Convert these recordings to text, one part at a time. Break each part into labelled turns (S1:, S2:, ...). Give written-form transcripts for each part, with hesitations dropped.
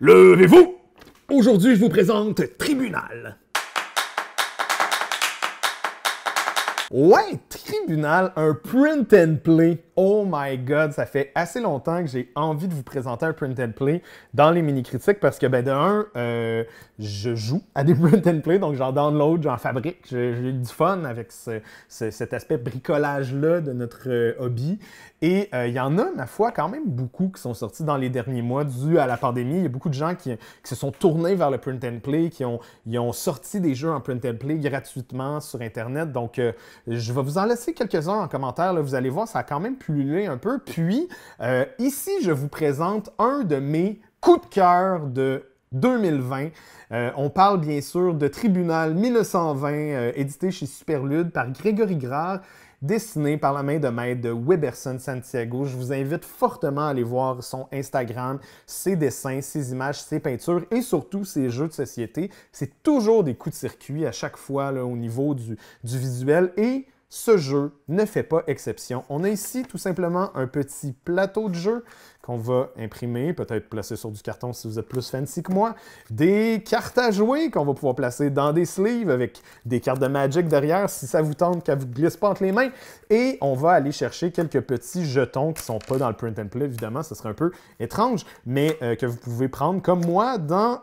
S1: Levez-vous! Aujourd'hui, je vous présente Tribunal. Ouais, Tribunal, un print and play. Oh my god, ça fait assez longtemps que j'ai envie de vous présenter un print and play dans les mini-critiques parce que, je joue à des print and play, donc j'en download, j'en fabrique. J'ai du fun avec cet aspect bricolage-là de notre hobby. Et il y en a, ma foi, quand même beaucoup qui sont sortis dans les derniers mois dû à la pandémie. Il y a beaucoup de gens qui se sont tournés vers le print and play, ils ont sorti des jeux en print and play gratuitement sur Internet. Donc, je vais vous en laisser quelques-uns en commentaire. Là. Vous allez voir, ça a quand même pullulé un peu. Puis, ici, je vous présente un de mes coups de cœur de 2020. On parle bien sûr de Tribunal 1920, édité chez Superlude par Grégory Grard, dessiné par la main de maître de Weberson Santiago. Je vous invite fortement à aller voir son Instagram, ses dessins, ses images, ses peintures et surtout ses jeux de société. C'est toujours des coups de circuit à chaque fois là, au niveau du visuel et ce jeu ne fait pas exception. On a ici tout simplement un petit plateau de jeu qu'on va imprimer, peut-être placer sur du carton si vous êtes plus fancy que moi, des cartes à jouer qu'on va pouvoir placer dans des sleeves avec des cartes de Magic derrière si ça vous tente qu'elles ne vous glissent pas entre les mains. Et on va aller chercher quelques petits jetons qui ne sont pas dans le print and play, évidemment, ce serait un peu étrange, mais que vous pouvez prendre comme moi dans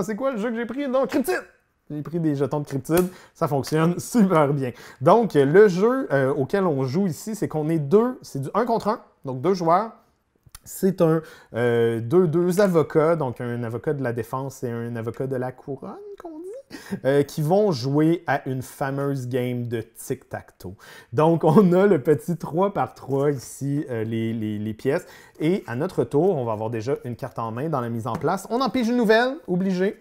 S1: c'est quoi le jeu que j'ai pris? Dans Cryptid! J'ai pris des jetons de Cryptid, ça fonctionne super bien. Donc, le jeu auquel on joue ici, c'est qu'on est deux, c'est du 1 contre 1, donc deux joueurs. C'est deux avocats, donc un avocat de la défense et un avocat de la couronne, qu'on dit, qui vont jouer à une fameuse game de tic-tac-toe. Donc, on a le petit 3 par 3 ici, les pièces. Et à notre tour, on va avoir déjà une carte en main dans la mise en place. On en pige une nouvelle, obligé.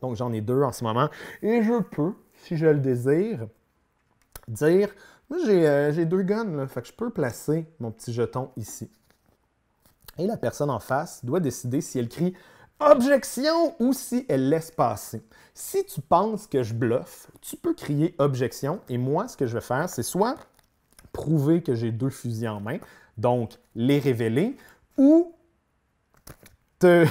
S1: Donc, j'en ai deux en ce moment. Et je peux, si je le désire, dire... Moi, j'ai deux guns, là. Fait que je peux placer mon petit jeton ici. Et la personne en face doit décider si elle crie « Objection » ou si elle laisse passer. Si tu penses que je bluffe, tu peux crier « Objection » et moi, ce que je vais faire, c'est soit prouver que j'ai deux fusils en main, donc les révéler, ou t'as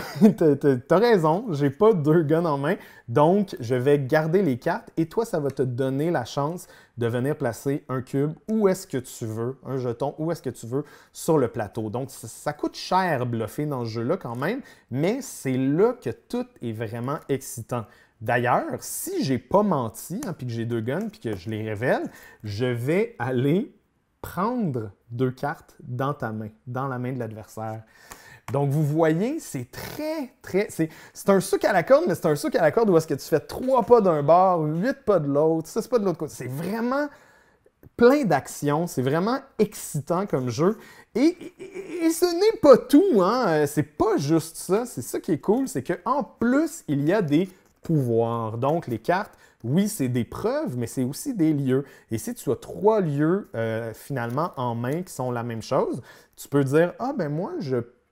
S1: raison, j'ai pas deux guns en main, donc je vais garder les cartes et toi, ça va te donner la chance de venir placer un cube où est-ce que tu veux, un jeton, où est-ce que tu veux sur le plateau. Donc, ça coûte cher bluffer dans ce jeu-là quand même, mais c'est là que tout est vraiment excitant. D'ailleurs, si j'ai pas menti, hein, puis que j'ai deux guns, puis que je les révèle, je vais aller prendre deux cartes dans ta main, dans la main de l'adversaire. Donc, vous voyez, c'est c'est un souk à la corde, mais c'est un souk à la corde où est-ce que tu fais 3 pas d'un bord, 8 pas de l'autre, 6 pas de l'autre côté. C'est vraiment plein d'actions, c'est vraiment excitant comme jeu. Et ce n'est pas tout, hein? C'est pas juste ça, c'est ça qui est cool, c'est qu'en plus, il y a des pouvoirs. Donc, les cartes, oui, c'est des preuves, mais c'est aussi des lieux. Et si tu as 3 lieux, finalement, en main qui sont la même chose, tu peux dire, ah ben moi,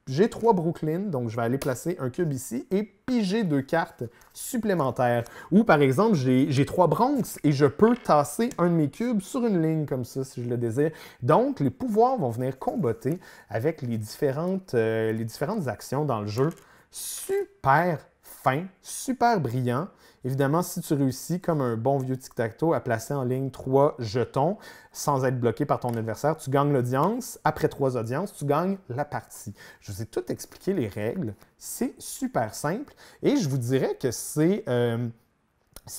S1: j'ai 3 Brooklyn, donc je vais aller placer un cube ici et piger 2 cartes supplémentaires. Ou par exemple, j'ai 3 Bronx et je peux tasser un de mes cubes sur une ligne comme ça si je le désire. Donc, les pouvoirs vont venir comboter avec les différentes actions dans le jeu. Super fin, super brillant. Évidemment, si tu réussis, comme un bon vieux tic-tac-toe, à placer en ligne 3 jetons sans être bloqué par ton adversaire, tu gagnes l'audience. Après 3 audiences, tu gagnes la partie. Je vous ai tout expliqué les règles. C'est super simple. Et je vous dirais que c'est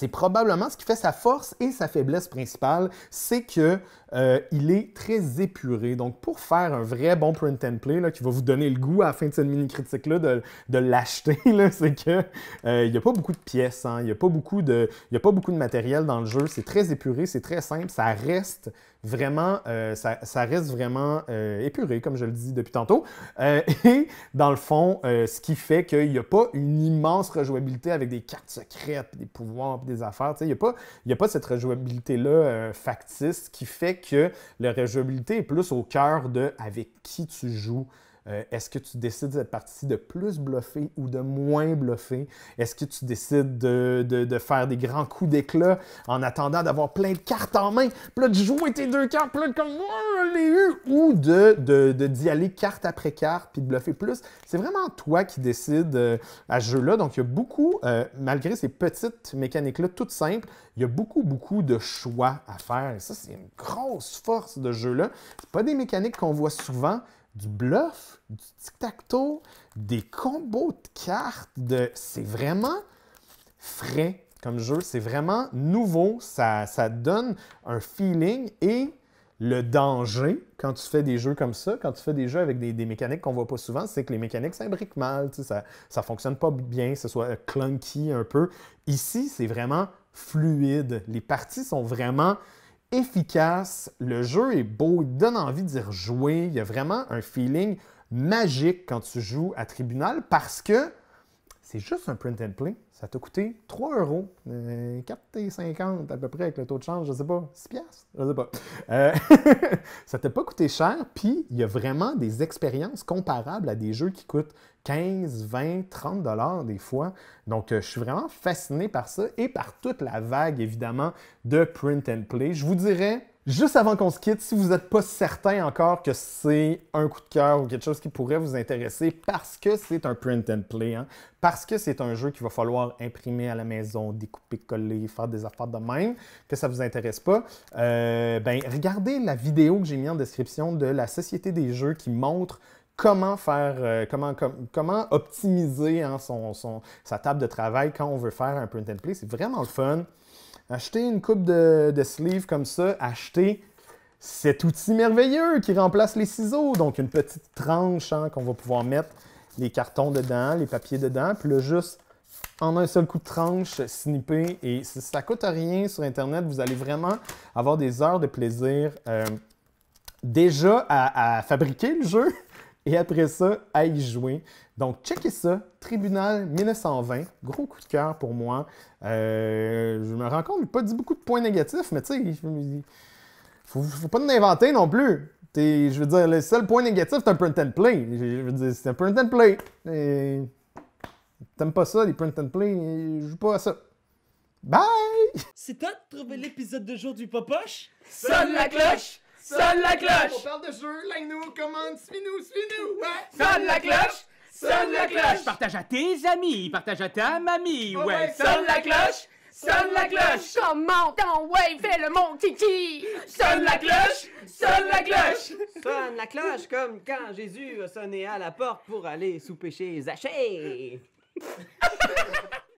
S1: probablement ce qui fait sa force et sa faiblesse principale, c'est qu'il est très épuré. Donc, pour faire un vrai bon print and play là, qui va vous donner le goût à la fin de cette mini-critique-là de l'acheter, c'est qu'il n'y a pas beaucoup de pièces, hein, il n'y a pas beaucoup de matériel dans le jeu. C'est très épuré, c'est très simple, ça reste vraiment, épuré, comme je le dis depuis tantôt. Et dans le fond, ce qui fait qu'il n'y a pas une immense rejouabilité avec des cartes secrètes, des pouvoirs, des affaires. Il n'y a pas cette rejouabilité-là factice qui fait que la rejouabilité est plus au cœur de avec qui tu joues Est-ce que tu décides cette partie de plus bluffer ou de moins bluffer? Est-ce que tu décides de faire des grands coups d'éclat en attendant d'avoir plein de cartes en main? Puis là, de jouer tes 2 cartes, puis là, comme oh, je l'ai eu! Ou d'y aller carte après carte, puis de bluffer plus. C'est vraiment toi qui décides à ce jeu-là. Donc, il y a beaucoup, malgré ces petites mécaniques-là, toutes simples, il y a beaucoup de choix à faire. Et ça, c'est une grosse force de jeu-là. C'est pas des mécaniques qu'on voit souvent. Du bluff, du tic-tac-toe, des combos de cartes. C'est vraiment frais comme jeu. C'est vraiment nouveau. Ça donne un feeling et le danger quand tu fais des jeux comme ça, quand tu fais des jeux avec des mécaniques qu'on voit pas souvent, c'est que les mécaniques s'imbriquent mal. Ça fonctionne pas bien, ce soit clunky un peu. Ici, c'est vraiment fluide. Les parties sont vraiment efficace, le jeu est beau, il donne envie d'y rejouer, il y a vraiment un feeling magique quand tu joues à Tribunal parce que c'est juste un print and play. Ça t'a coûté 3 €, 4,50 à peu près avec le taux de change, je sais pas, 6 piastres, je sais pas. Ça t'a pas coûté cher, puis il y a vraiment des expériences comparables à des jeux qui coûtent 15, 20, 30 $ des fois. Donc, je suis vraiment fasciné par ça et par toute la vague, évidemment, de print and play. Je vous dirais, juste avant qu'on se quitte, si vous n'êtes pas certain encore que c'est un coup de cœur ou quelque chose qui pourrait vous intéresser parce que c'est un print and play, hein, parce que c'est un jeu qu'il va falloir imprimer à la maison, découper, coller, faire des affaires de même, que ça ne vous intéresse pas, regardez la vidéo que j'ai mise en description de la Société des jeux qui montre comment faire, comment optimiser hein, sa table de travail quand on veut faire un print and play. C'est vraiment le fun. Achetez une coupe de sleeves comme ça, achetez cet outil merveilleux qui remplace les ciseaux. Donc, une petite tranche hein, qu'on va pouvoir mettre les cartons dedans, les papiers dedans. Puis là, juste en un seul coup de tranche, snipper. Et ça ne coûte rien sur Internet. Vous allez vraiment avoir des heures de plaisir déjà à fabriquer le jeu et après ça, à y jouer. Donc, checkez ça. Tribunal 1920. Gros coup de cœur pour moi. Je me rends compte, je n'ai pas dit beaucoup de points négatifs, mais tu sais, il faut pas nous inventer non plus. Je veux dire, le seul point négatif, c'est un print and play. Je veux dire, c'est un print and play. T'aimes pas ça, les print and play? Je joue pas à ça. Bye!
S2: C'est toi de trouver l'épisode de jour du Popoche?
S3: Sonne la cloche! Sonne la cloche!
S1: On parle de jeu, like-nous, commande, suis-nous! Ouais.
S3: Sonne la cloche! Sonne la cloche!
S2: Partage à tes amis, partage à ta mamie, ouais.
S3: Sonne la cloche! Sonne la cloche!
S4: Comment ton ouais, fais le mon kiki!
S3: Sonne la cloche! Sonne la cloche!
S5: Sonne la cloche comme quand Jésus a sonné à la porte pour aller souper chez Zachée.